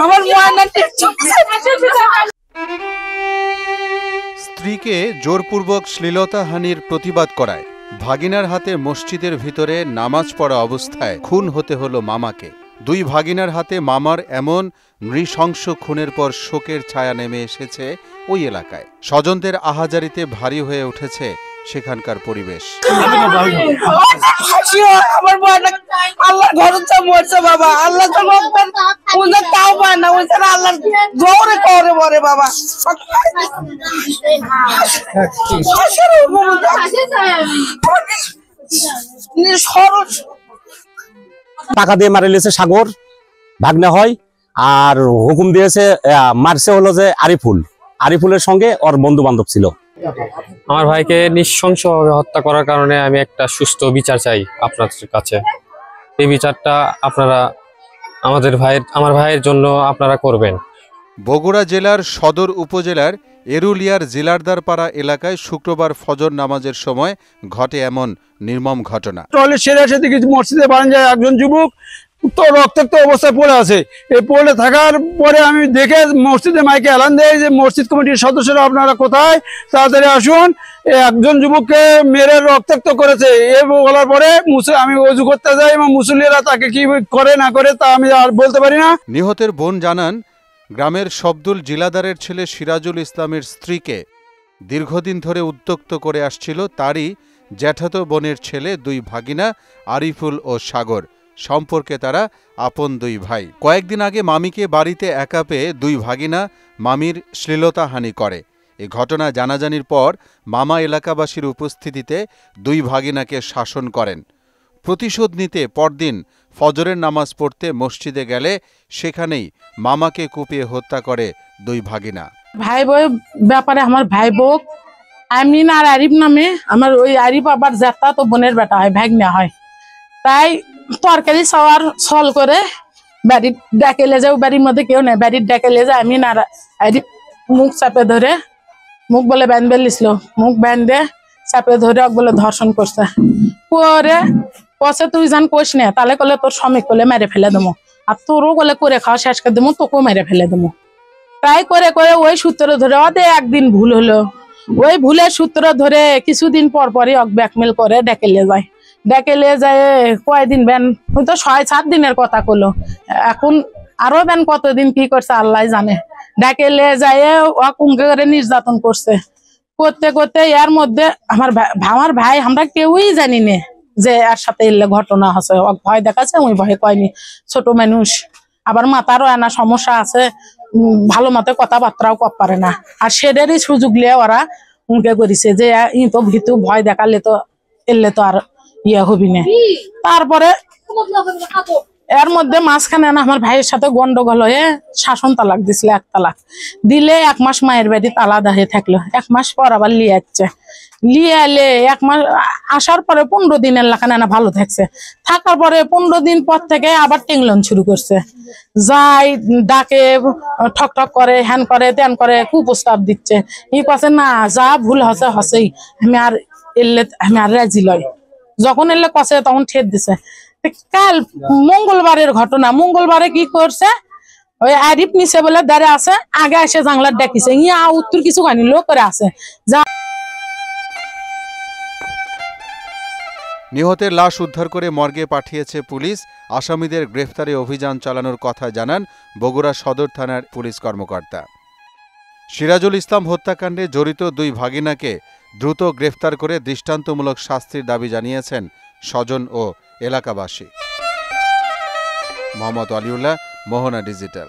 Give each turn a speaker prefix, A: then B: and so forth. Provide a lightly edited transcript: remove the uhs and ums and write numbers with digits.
A: আমার
B: স্ত্রীকে জোরপূর্বক শ্লীলতাহানির প্রতিবাদ করায় ভাগিনার হাতে মসজিদের ভিতরে নামাজ পড়া অবস্থায় খুন হতে হলো মামাকে। দুই ভাগিনার হাতে মামার এমন নৃশংস খুনের পর শোকের ছায়া নেমে এসেছে ওই এলাকায়। স্বজনদের আহাজারিতে ভারী হয়ে উঠেছে সেখানকার পরিবেশ।
A: আমার আল্লাহ ঘরে মরছে বাবা, আল্লাহ তাও পায় না, ওই আল্লাহ জোরে করে মরে বাবা।
C: টাকা দিয়ে মারে লিয়েছে সাগর, ভাগ্নে হয়, আর হুকুম দিয়েছে মারছে হলো যে আরিফুলের সঙ্গে ওর বন্ধু বান্ধব ছিল।
D: আমার ভাইকে নৃশংসভাবে হত্যা করার কারণে আমি একটা সুস্থ বিচার চাই আপনাদের কাছে। এই বিচারটা আপনারা আমার ভাইয়ের জন্য আপনারা করবেন।
B: বগুড়া জেলার সদর উপজেলার এরুলিয়ার জিলারদারপাড়া এলাকায় শুক্রবার ফজর নামাজের সময় ঘটে এমন নির্মম ঘটনা।
E: টয়লেট সেরে এসে দেখি মসজিদে বারান্দায় একজন যুবক তো রক্তাক্ত অবস্থায় পড়ে আছে। এই পড়ে থাকার পরে আমি দেখে মসজিদে মাইকে এলান দেয় যে মসজিদ কমিটির সদস্যরা আপনারা কোথায়, তাড়াতাড়ি আসুন, একজন যুবককে মেরে রক্তাক্ত করেছে। এ বলার পরে আমি ওযু করতে যাই এবং মুসল্লিরা তাকে কি করে না করে তা আমি আর বলতে পারি না।
B: নিহতের বোন জানান, গ্রামের শব্দুল জিলাদারের ছেলে সিরাজুল ইসলামের স্ত্রীকে দীর্ঘদিন ধরে উত্ত্যক্ত করে আসছিল তারই জ্যাঠাতো বোনের ছেলে দুই ভাগিনা আরিফুল ও সাগর। সম্পর্কে তারা আপন দুই ভাই। কয়েকদিন আগে মামিকে বাড়িতে একা পেয়ে দুই ভাগিনা মামির শ্লীলতাহানি করে। এ ঘটনা জানাজানির পর মামা এলাকাবাসীর উপস্থিতিতে দুই ভাগিনাকে শাসন করেন। প্রতিশোধ নিতে পরদিন ফজরের নামাজ পড়তে মসজিদে গেলে সেখানেই মামাকে কুপিয়ে হত্যা করে দুই ভাগিনা।
A: ভাই বই ব্যাপারে আমার ভাই বোক আমিন আর আরিফ নামে, আমার ওই আরিফ আবার জাতা তো বোনের বেটা হয়, ভাগ্না হয়। তাই তরকারি সওয়ার ছল করে বাড়ির ডাকে লে যাও, বাড়ির মধ্যে কেউ নেই, বাড়ির ডাকে লে যায় আমিন আর আরিফ মুখ চাপে ধরে, মুখ বলে ব্যান বেলিছিল, মুখ ব্যান্ডে চাপে ধরে বলে ধর্ষণ করছে। পরে পছে তুই জান কোস নে, তাহলে কলে তোর শ্রমিক কলে মেরে ফেলে দেবো, আর তোরও কলে করে খাওয়া শেষ করে দেবো, তোকেও মেরে ফেলে দেবো। তাই করে করে ওই সূত্র ধরে ওদের একদিন ভুল হলো, ওই ভুলের সূত্র ধরে কিছুদিন পর পরই ব্যাকমেল করে ডেকে নিয়ে যায়। ডেকে নিয়ে যায় কয়দিন ব্যান, হয়তো 6-7 দিনের কথা কলো, এখন আরো ব্যান কতদিন কি করছে আল্লাহ জানে। ডেকে নিয়ে যায় কুঙ্কে করে নির্যাতন করছে, করতে করতে এর মধ্যে আমার ভাই আমরা কেউই জানি না যে এর সাথে এলে ঘটনা হচ্ছে। ভয় দেখাচ্ছে, ওই ভয় কয়নি, ছোট মানুষ, আবার মাথারও এনা সমস্যা আছে, ভালো মতো কথাবার্তাও কর পারে না। আর সেটারই সুযোগ নিয়ে ওরা উনকে করেছে যে ই তো ভিতু ভয় দেখালে তো এলে তো আর ইয়ে হবি না। তারপরে এর মধ্যে মাঝখানে না আমার ভাইয়ের সাথে গন্ডগোল হয়ে শাসন তালাক দিছিল, 1 তালাক দিলে 1 মাস মায়ের বাড়ি আলাদা হয়ে থাকলো। 1 মাস পর আবার লিয়ে আসছে, লিয়ে এলে 1 মাস আসার পরে 15 দিনের লাখানে না ভালো থাকছে। থাকার পরে 15 দিন পর থেকে আবার টেংলন শুরু করছে, যাই ডাকে ঠক ঠক করে, হ্যান করে ত্যান করে, কুপ্রস্তাব দিচ্ছে। ই কাছে না যা ভুল হচ্ছে হছেই, আমি আর রাজি লয়। যখন এলে কষে তখন ঠেট দিছে। কাল মঙ্গলবারের ঘটনা, মঙ্গলবারে কি করছে, ওই আরিফ নিচে বলে দাঁড়ে আছে, আগে এসে জাংলার ডাকিছে, ইয়া উত্তর কিছু খানি লোক করে আছে।
B: নিহতের লাশ উদ্ধার করে মর্গে পাঠিয়েছে পুলিশ। আসামিদের গ্রেফতারে অভিযান চালানোর কথা জানান বগুড়া সদর থানার পুলিশ কর্মকর্তা। সিরাজুল ইসলাম হত্যাকাণ্ডে জড়িত দুই ভাগিনাকে দ্রুত গ্রেফতার করে দৃষ্টান্তমূলক শাস্তির দাবি জানিয়েছেন স্বজন ও এলাকাবাসী। মোহাম্মদ আলিউল্লাহ, মোহনা ডিজিটাল।